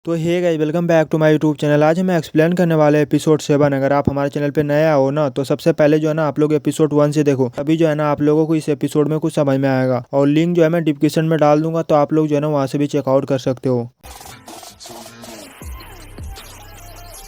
तो hey guys, welcome back to my YouTube channel. आज मैं एक्सप्लेन करने वाले एपिसोड 7। अगर आप हमारे चैनल पे नया हो ना, तो सबसे पहले जो है ना आप लोग एपिसोड 1 से देखो, अभी जो है ना आप लोगों को इस एपिसोड में कुछ समझ में आएगा। और लिंक जो है मैं डिस्क्रिप्शन में डाल दूंगा, तो आप लोग जो है ना वहाँ से भी चेकआउट कर सकते हो।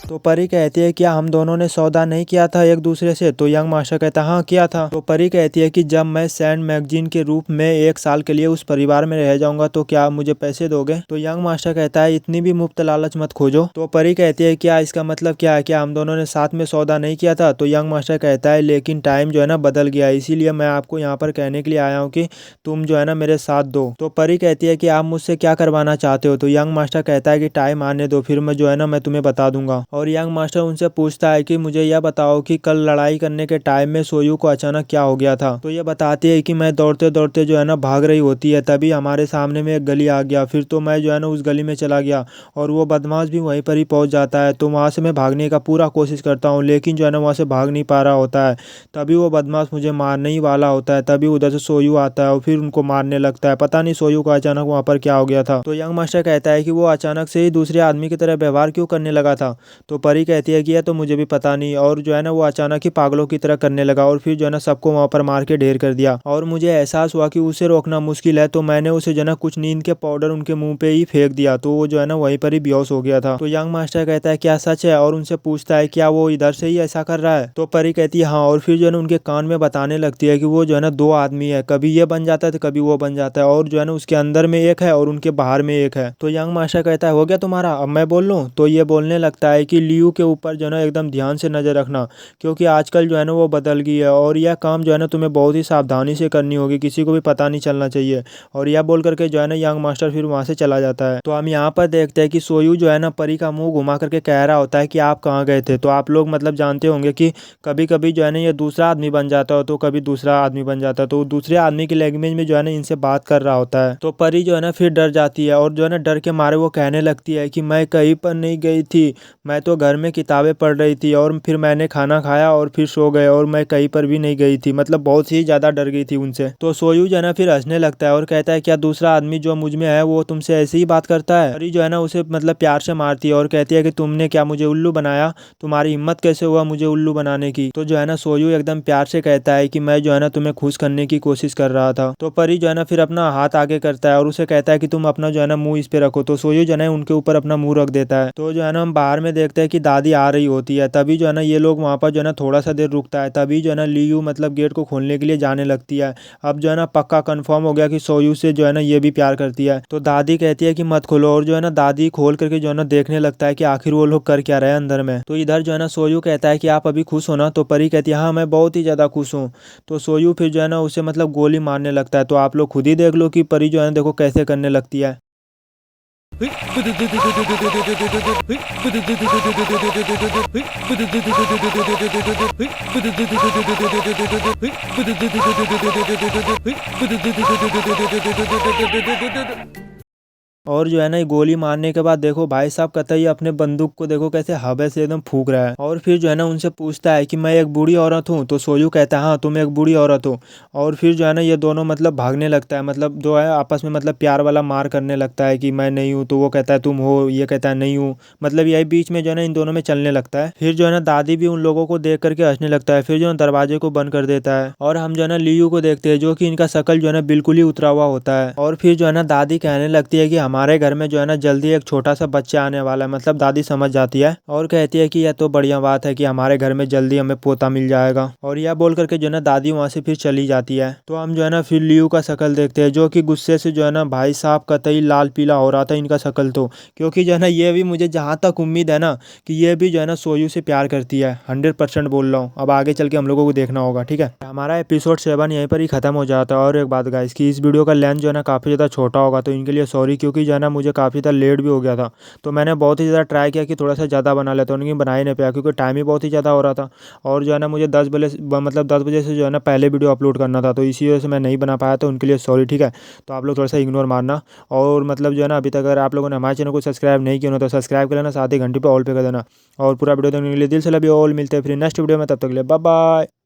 तो परी कहती है क्या हम दोनों ने सौदा नहीं किया था एक दूसरे से? तो यंग मास्टर कहता है हाँ किया था। तो परी कहती है कि जब मैं सैंड मैगजीन के रूप में 1 साल के लिए उस परिवार में रह जाऊंगा तो क्या आप मुझे पैसे दोगे? तो यंग मास्टर कहता है इतनी भी मुफ्त लालच मत खोजो। तो परी कहती है क्या इसका मतलब क्या है, क्या हम दोनों ने साथ में सौदा नहीं किया था? तो यंग मास्टर कहता है लेकिन टाइम जो है ना बदल गया, इसीलिए मैं आपको यहाँ पर कहने के लिए आया हूँ कि तुम जो है ना मेरे साथ दो। तो परी कहती है कि आप मुझसे क्या करवाना चाहते हो? तो यंग मास्टर कहता है कि टाइम आने दो, फिर मैं जो है ना मैं तुम्हें बता दूंगा। और यंग मास्टर उनसे पूछता है कि मुझे यह बताओ कि कल लड़ाई करने के टाइम में सोयू को अचानक क्या हो गया था? तो ये बताती है कि मैं दौड़ते दौड़ते जो है ना भाग रही होती है, तभी हमारे सामने में एक गली आ गया, फिर तो मैं जो है ना उस गली में चला गया और वो बदमाश भी वहीं पर ही पहुंच जाता है। तो वहां से मैं भागने का पूरा कोशिश करता हूँ, लेकिन जो है ना वहां से भाग नहीं पा रहा होता है। तभी वो बदमाश मुझे मारने ही वाला होता है, तभी उधर से सोयू आता है और फिर उनको मारने लगता है। पता नहीं सोयू को अचानक वहां पर क्या हो गया था। तो यंग मास्टर कहता है कि वो अचानक से ही दूसरे आदमी की तरह व्यवहार क्यों करने लगा था? तो परी कहती है कि यह तो मुझे भी पता नहीं, और जो है ना वो अचानक ही पागलों की तरह करने लगा और फिर जो है ना सबको वहां पर मार के ढेर कर दिया। और मुझे एहसास हुआ कि उसे रोकना मुश्किल है, तो मैंने उसे जो है ना कुछ नींद के पाउडर उनके मुंह पे ही फेंक दिया, तो वो जो है ना वहीं पर ही बेहोश हो गया था। तो यंग मास्टर कहता है क्या सच है? और उनसे पूछता है क्या वो इधर से ही ऐसा कर रहा है? तो परी कहती है हाँ, और फिर जो है ना उनके कान में बताने लगती है कि वो जो है ना 2 आदमी है, कभी ये बन जाता है तो कभी वो बन जाता है, और जो है ना उसके अंदर में एक है और उनके बाहर में एक है। तो यंग मास्टर कहता है हो गया तुम्हारा, अब मैं बोल लूं? तो ये बोलने लगता है कि लियू के ऊपर जो है ना एकदम ध्यान से नजर रखना, क्योंकि आजकल जो है ना वो बदल गई है और यह काम जो है ना तुम्हें बहुत ही सावधानी से करनी होगी, किसी को भी पता नहीं चलना चाहिए। और यह बोल करके जो है ना यंग मास्टर फिर वहां से चला जाता है। तो हम यहाँ पर देखते हैं कि सोयू जो है ना परी का मुंह घुमा करके कह रहा होता है कि आप कहाँ गए थे? तो आप लोग मतलब जानते होंगे कि कभी कभी जो है ना ये दूसरा आदमी बन जाता है, तो कभी दूसरा आदमी बन जाता है, तो दूसरे आदमी की लैंग्वेज में जो है ना इनसे बात कर रहा होता है। तो परी जो है ना फिर डर जाती है और जो है ना डर के मारे वो कहने लगती है कि मैं कहीं पर नहीं गई थी, मैं तो घर में किताबें पढ़ रही थी और फिर मैंने खाना खाया और फिर सो गए, और मैं कहीं पर भी नहीं गई थी। मतलब बहुत ही ज्यादा डर गई थी उनसे। तो सोयू जो है ना फिर हंसने लगता है और कहता है क्या दूसरा आदमी जो मुझ में है वो तुमसे ऐसे ही बात करता है? परी जो है ना उसे मतलब प्यार से मारती है और कहती है कि तुमने क्या मुझे उल्लू बनाया? तुम्हारी हिम्मत कैसे हुआ मुझे उल्लू बनाने की? तो जो है ना सोयू एकदम प्यार से कहता है कि मैं जो है ना तुम्हें खुश करने की कोशिश कर रहा था। तो परी जो है ना फिर अपना हाथ आगे करता है और उसे कहता है कि तुम अपना जो है ना मुंह इस पे रखो। तो सोयू जो है ना उनके ऊपर अपना मुंह रख देता है। तो जो है ना हम बाहर में देखते हैं कि दादी आ रही होती है, तभी जो है ना ये लोग वहां पर जो है ना थोड़ा सा देर रुकता है, तभी जो है ना लियू मतलब गेट को खोलने के लिए जाने लगती है। अब जो है ना पक्का कंफर्म हो गया कि सोयू से जो है ना ये भी प्यार करती है। तो दादी कहती है कि मत खोलो, और जो है ना दादी खोल करके जो है ना देखने लगता है कि आखिर वो लोग कर क्या रहे हैं अंदर में। तो इधर जो है ना सोयू कहता है कि आप अभी खुश हो ना? तो परी कहती है हाँ मैं बहुत ही ज्यादा खुश हूँ। तो सोयू फिर जो है ना उसे मतलब गोली मारने लगता है। तो आप लोग खुद ही देख लो कि परी जो है ना देखो कैसे करने लगती है। और जो है ना ये गोली मारने के बाद देखो भाई साहब कतई अपने बंदूक को देखो कैसे हवा से एकदम फूक रहा है। और फिर जो है ना उनसे पूछता है कि मैं एक बूढ़ी औरत हूँ? तो सोयू कहता है हाँ तुम एक बूढ़ी औरत हो। और फिर जो है ना ये दोनों मतलब भागने लगता है, मतलब जो है आपस में मतलब प्यार वाला मार करने लगता है कि मैं नहीं हूँ, तो वो कहता है तुम हो, ये कहता है नहीं हूँ, मतलब यही बीच में जो है ना इन दोनों में चलने लगता है। फिर जो है ना दादी भी उन लोगों को देख करके हंसने लगता है, फिर जो है दरवाजे को बंद कर देता है। और हम जो है ना लियू को देखते हैं जो कि इनका शकल जो है ना बिल्कुल ही उतरा हुआ होता है। और फिर जो है ना दादी कहने लगती है कि हमारे घर में जो है ना जल्दी एक छोटा सा बच्चा आने वाला है, मतलब दादी समझ जाती है और कहती है कि यह तो बढ़िया बात है कि हमारे घर में जल्दी हमें पोता मिल जाएगा। और यह बोल करके जो है ना दादी वहां से फिर चली जाती है। तो हम जो है ना फिर लियू का शकल देखते हैं जो कि गुस्से से जो है ना भाई साहब कतई लाल पीला हो रहा था इनका शकल। तो क्योंकि जो है ना ये भी मुझे जहां तक उम्मीद है ना कि ये भी जो है ना सोयू से प्यार करती है, 100% बोल रहा हूँ। अब आगे चल के हम लोगों को देखना होगा, ठीक है। हमारा एपिसोड 7 यहीं पर ही खत्म हो जाता है। और एक बात गाइस कि इस वीडियो का लेंथ जो है ना काफी ज्यादा छोटा होगा, तो इनके लिए सॉरी, क्योंकि जो है ना मुझे काफी ज्यादा लेट भी हो गया था। तो मैंने बहुत ही ज़्यादा ट्राई किया कि थोड़ा सा ज़्यादा बना लेता हूँ, लेकिन बना ही नहीं पाया क्योंकि टाइम ही बहुत ही ज़्यादा हो रहा था। और जो है ना मुझे 10 बजे से जो है ना पहले वीडियो अपलोड करना था, तो इसी वजह से मैं नहीं बना पाया, तो उनके लिए सॉरी, ठीक है। तो आप लोग थोड़ा सा इग्नोर मारना। और मतलब जो है ना अभी तक अगर आप लोगों ने हमारे चैनल को सब्सक्राइब नहीं किया ना, तो सब्सक्राइब कर लेना, साथ ही घंटी पर ऑल पे कर देना। और पूरा वीडियो देखने के लिए दिल से लव यू ऑल। मिलते हैं फिर नेक्स्ट वीडियो में, तब तक के लिए बाय बाय।